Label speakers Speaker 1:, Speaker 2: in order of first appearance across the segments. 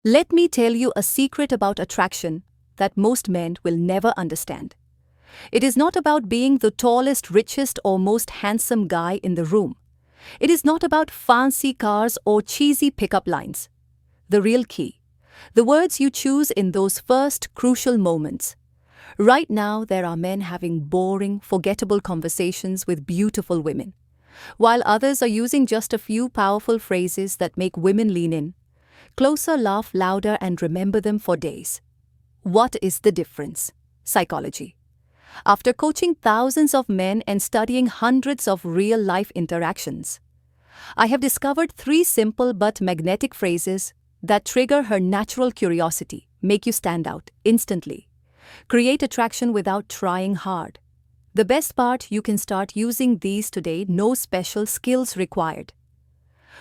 Speaker 1: Let me tell you a secret about attraction that most men will never understand. It is not about being the tallest, richest, or most handsome guy in the room. It is not about fancy cars or cheesy pickup lines. The real key, the words you choose in those first crucial moments. Right now, there are men having boring, forgettable conversations with beautiful women, while others are using just a few powerful phrases that make women lean in, closer, laugh louder, and remember them for days. What is the difference? Psychology. After coaching thousands of men and studying hundreds of real-life interactions, I have discovered three simple but magnetic phrases that trigger her natural curiosity, make you stand out instantly, create attraction without trying hard. The best part, you can start using these today, no special skills required.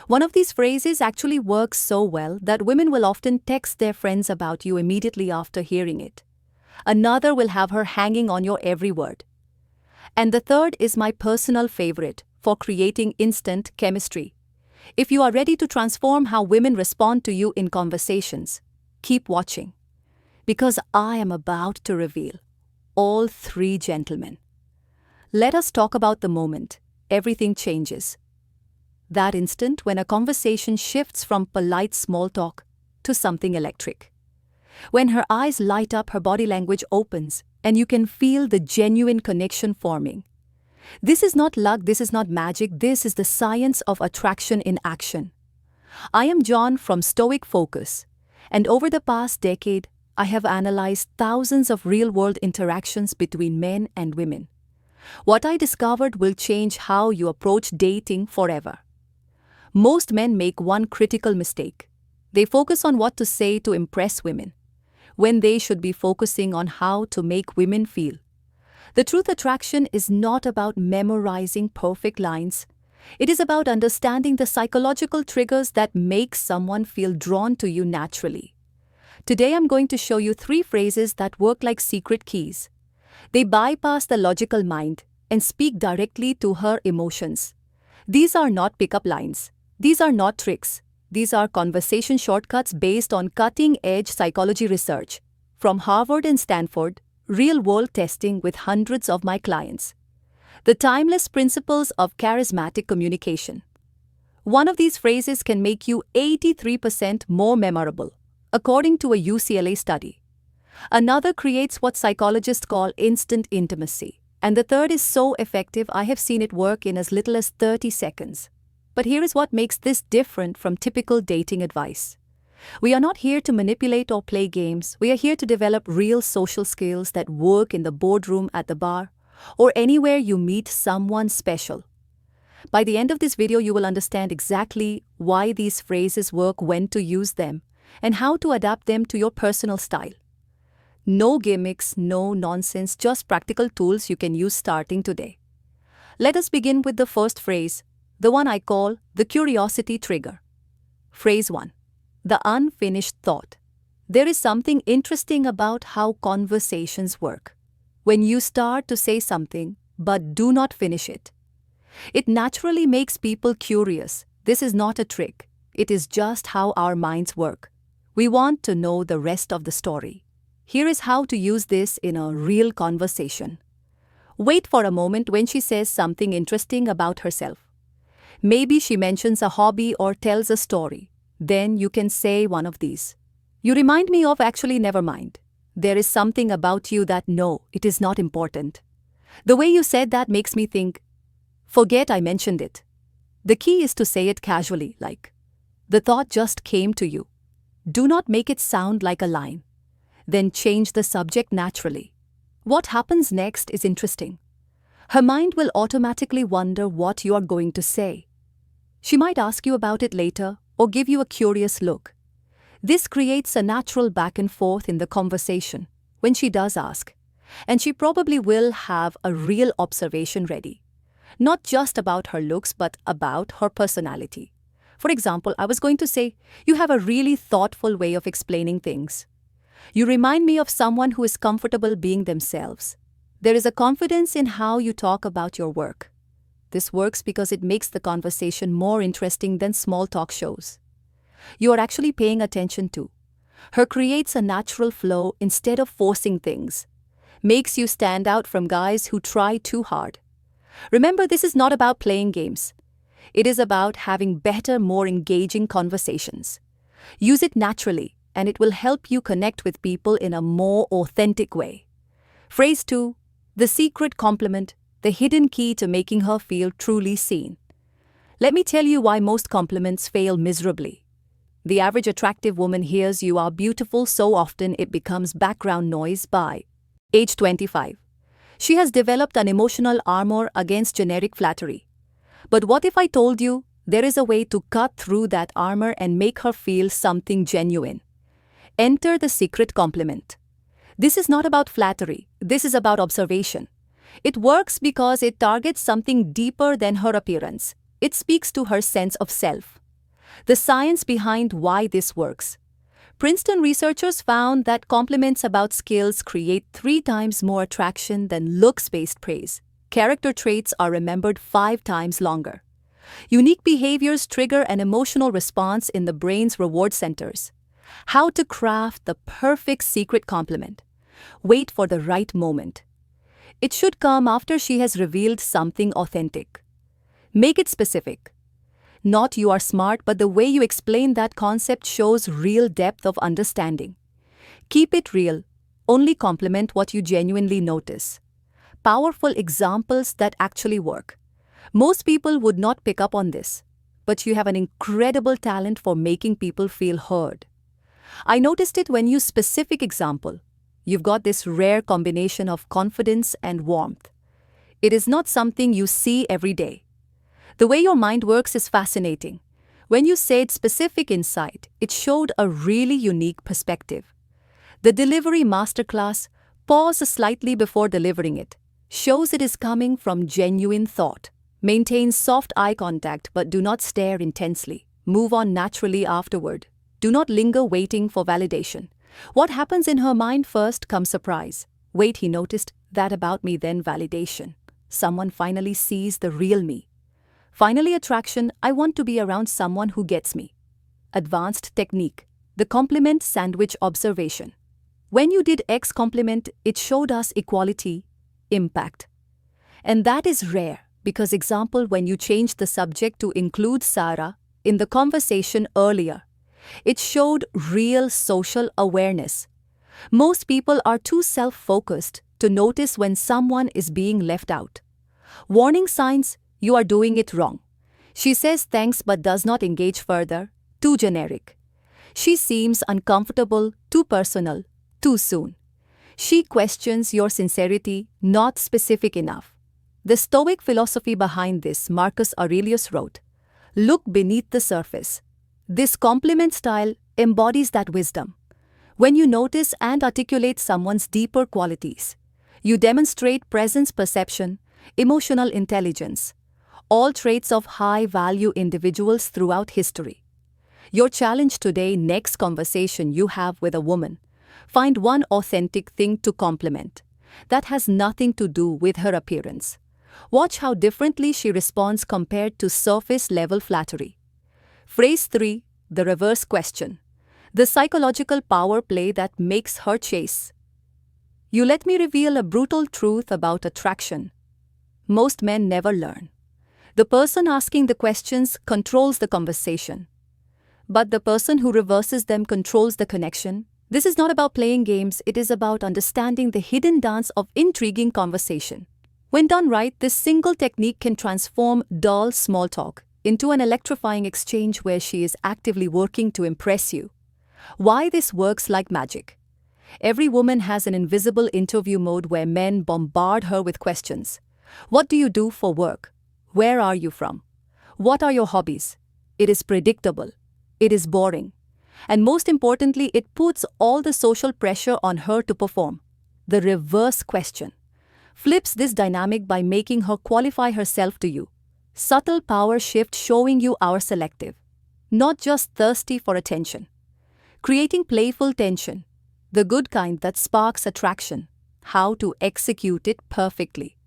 Speaker 1: One of these phrases actually works so well that women will often text their friends about you immediately after hearing it. Another will have her hanging on your every word. And the third is my personal favorite for creating instant chemistry. If you are ready to transform how women respond to you in conversations, keep watching. Because I am about to reveal all three, gentlemen. Let us talk about the moment everything changes. That instant when a conversation shifts from polite small talk to something electric. When her eyes light up, her body language opens, and you can feel the genuine connection forming. This is not luck, this is not magic, this is the science of attraction in action. I am John from Stoic Focus, and over the past decade, I have analyzed thousands of real-world interactions between men and women. What I discovered will change how you approach dating forever. Most men make one critical mistake. They focus on what to say to impress women, when they should be focusing on how to make women feel. The truth, attraction is not about memorizing perfect lines. It is about understanding the psychological triggers that make someone feel drawn to you naturally. Today I'm going to show you three phrases that work like secret keys. They bypass the logical mind and speak directly to her emotions. These are not pickup lines. These are not tricks. These are conversation shortcuts based on cutting-edge psychology research from Harvard and Stanford, real-world testing with hundreds of my clients. The timeless principles of charismatic communication. One of these phrases can make you 83% more memorable, according to a UCLA study. Another creates what psychologists call instant intimacy. And the third is so effective, I have seen it work in as little as 30 seconds. But here is what makes this different from typical dating advice. We are not here to manipulate or play games. We are here to develop real social skills that work in the boardroom, at the bar, or anywhere you meet someone special. By the end of this video, you will understand exactly why these phrases work, when to use them, and how to adapt them to your personal style. No gimmicks, no nonsense, just practical tools you can use starting today. Let us begin with the first phrase, the one I call the curiosity trigger. Phrase 1. The unfinished thought. There is something interesting about how conversations work. When you start to say something, but do not finish it, it naturally makes people curious. This is not a trick. It is just how our minds work. We want to know the rest of the story. Here is how to use this in a real conversation. Wait for a moment when she says something interesting about herself. Maybe she mentions a hobby or tells a story. Then you can say one of these. You remind me of, actually, never mind. There is something about you that, no, it is not important. The way you said that makes me think, forget I mentioned it. The key is to say it casually, like, the thought just came to you. Do not make it sound like a line. Then change the subject naturally. What happens next is interesting. Her mind will automatically wonder what you are going to say. She might ask you about it later or give you a curious look. This creates a natural back and forth in the conversation when she does ask, and she probably will have a real observation ready. Not just about her looks, but about her personality. For example, I was going to say, you have a really thoughtful way of explaining things. You remind me of someone who is comfortable being themselves. There is a confidence in how you talk about your work. This works because it makes the conversation more interesting than small talk shows. You are actually paying attention to, Her creates a natural flow instead of forcing things. Makes you stand out from guys who try too hard. Remember, this is not about playing games. It is about having better, more engaging conversations. Use it naturally, and it will help you connect with people in a more authentic way. Phrase 2. The secret compliment, the hidden key to making her feel truly seen. Let me tell you why most compliments fail miserably. The average attractive woman hears "you are beautiful" so often it becomes background noise by age 25. She has developed an emotional armor against generic flattery. But what if I told you there is a way to cut through that armor and make her feel something genuine? Enter the secret compliment. This is not about flattery, this is about observation. It works because it targets something deeper than her appearance. It speaks to her sense of self. The science behind why this works. Princeton researchers found that compliments about skills create 3 times more attraction than looks-based praise. Character traits are remembered 5 times longer. Unique behaviors trigger an emotional response in the brain's reward centers. How to craft the perfect secret compliment. Wait for the right moment. It should come after she has revealed something authentic. Make it specific. Not "you are smart," but the way you explain that concept shows real depth of understanding. Keep it real. Only compliment what you genuinely notice. Powerful examples that actually work. Most people would not pick up on this, but you have an incredible talent for making people feel heard. I noticed it when you use specific example. You've got this rare combination of confidence and warmth. It is not something you see every day. The way your mind works is fascinating. When you said specific insight, it showed a really unique perspective. The delivery masterclass, pause slightly before delivering it, shows it is coming from genuine thought. Maintain soft eye contact but do not stare intensely. Move on naturally afterward. Do not linger waiting for validation. What happens in her mind first comes surprise. Wait, he noticed that about me, then validation. Someone finally sees the real me. Finally, attraction. I want to be around someone who gets me. Advanced technique. The compliment sandwich observation. When you did X compliment, it showed us equality, impact. And that is rare because, example, when you changed the subject to include Sarah in the conversation earlier, it showed real social awareness. Most people are too self-focused to notice when someone is being left out. Warning signs: you are doing it wrong. She says thanks but does not engage further. Too generic. She seems uncomfortable, too personal, too soon. She questions your sincerity, not specific enough. The Stoic philosophy behind this, Marcus Aurelius wrote, "Look beneath the surface." This compliment style embodies that wisdom. When you notice and articulate someone's deeper qualities, you demonstrate presence, perception, emotional intelligence, all traits of high-value individuals throughout history. Your challenge today: next conversation you have with a woman, find one authentic thing to compliment that has nothing to do with her appearance. Watch how differently she responds compared to surface-level flattery. Phrase 3. The reverse question. The psychological power play that makes her chase. You let me reveal a brutal truth about attraction. Most men never learn. The person asking the questions controls the conversation, but the person who reverses them controls the connection. This is not about playing games, it is about understanding the hidden dance of intriguing conversation. When done right, this single technique can transform dull small talk into an electrifying exchange where she is actively working to impress you. Why this works like magic. Every woman has an invisible interview mode where men bombard her with questions. What do you do for work? Where are you from? What are your hobbies? It is predictable. It is boring. And most importantly, it puts all the social pressure on her to perform. The reverse question flips this dynamic by making her qualify herself to you. Subtle power shift, showing you are selective, not just thirsty for attention. Creating playful tension, the good kind that sparks attraction. How to execute it perfectly.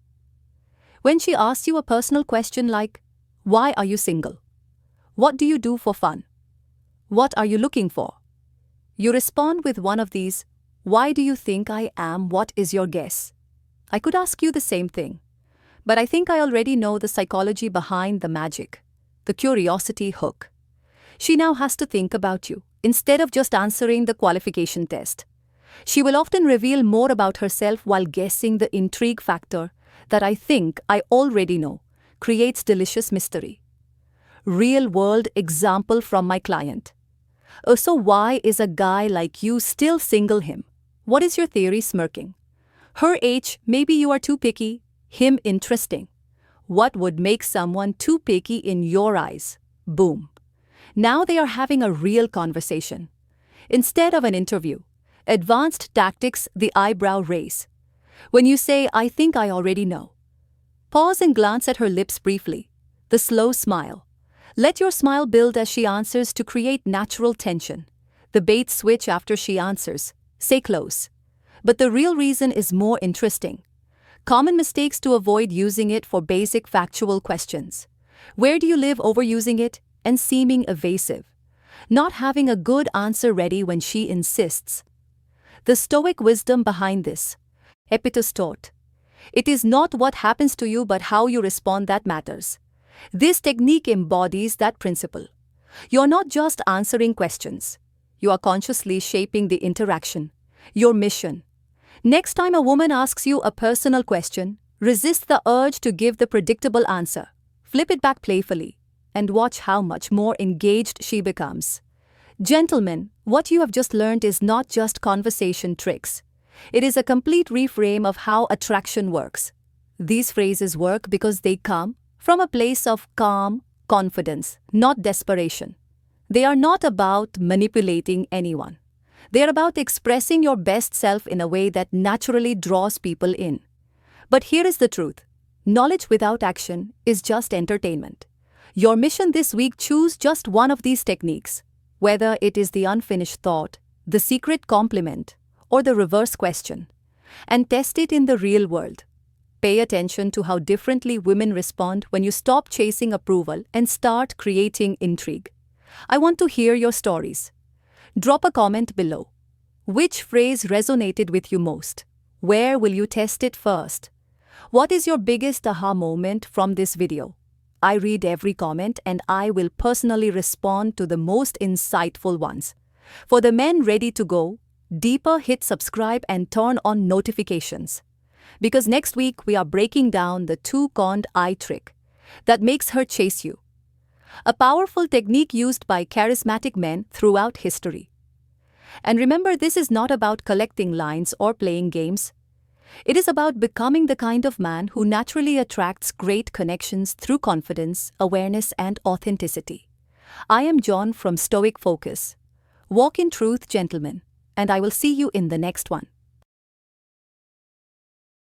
Speaker 1: When she asks you a personal question like, "Why are you single? What do you do for fun? What are you looking for?" You respond with one of these, "Why do you think I am? What is your guess?" I could ask you the same thing, but I think I already know the psychology behind the magic, the curiosity hook. She now has to think about you, instead of just answering the qualification test. She will often reveal more about herself while guessing. The intrigue factor that I think I already know creates delicious mystery. Real world example from my client. So why is a guy like you still single? Him? What is your theory? Smirking. Her age, maybe you are too picky. Him, interesting. What would make someone too picky in your eyes? Boom. Now they are having a real conversation. Instead of an interview. Advanced tactics, the eyebrow raise. When you say, "I think I already know." Pause and glance at her lips briefly. The slow smile. Let your smile build as she answers to create natural tension. The bait switch after she answers. Say close. But the real reason is more interesting. Common mistakes to avoid: using it for basic factual questions. Where do you live? Overusing it and seeming evasive. Not having a good answer ready when she insists. The Stoic wisdom behind this. Epictetus taught, "It is not what happens to you but how you respond that matters." This technique embodies that principle. You're not just answering questions. You are consciously shaping the interaction, your mission. Next time a woman asks you a personal question, resist the urge to give the predictable answer. Flip it back playfully and watch how much more engaged she becomes. Gentlemen, what you have just learned is not just conversation tricks. It is a complete reframe of how attraction works. These phrases work because they come from a place of calm confidence, not desperation. They are not about manipulating anyone. They are about expressing your best self in a way that naturally draws people in. But here is the truth. Knowledge without action is just entertainment. Your mission this week: choose just one of these techniques. Whether it is the unfinished thought, the secret compliment, or the reverse question, and test it in the real world. Pay attention to how differently women respond when you stop chasing approval and start creating intrigue. I want to hear your stories. Drop a comment below. Which phrase resonated with you most? Where will you test it first? What is your biggest aha moment from this video? I read every comment and I will personally respond to the most insightful ones. For the men ready to go deeper, hit subscribe and turn on notifications. Because next week we are breaking down the two-cornered eye trick that makes her chase you. A powerful technique used by charismatic men throughout history. And remember, this is not about collecting lines or playing games. It is about becoming the kind of man who naturally attracts great connections through confidence, awareness, and authenticity. I am John from Stoic Focus. Walk in truth, gentlemen, and I will see you in the next one.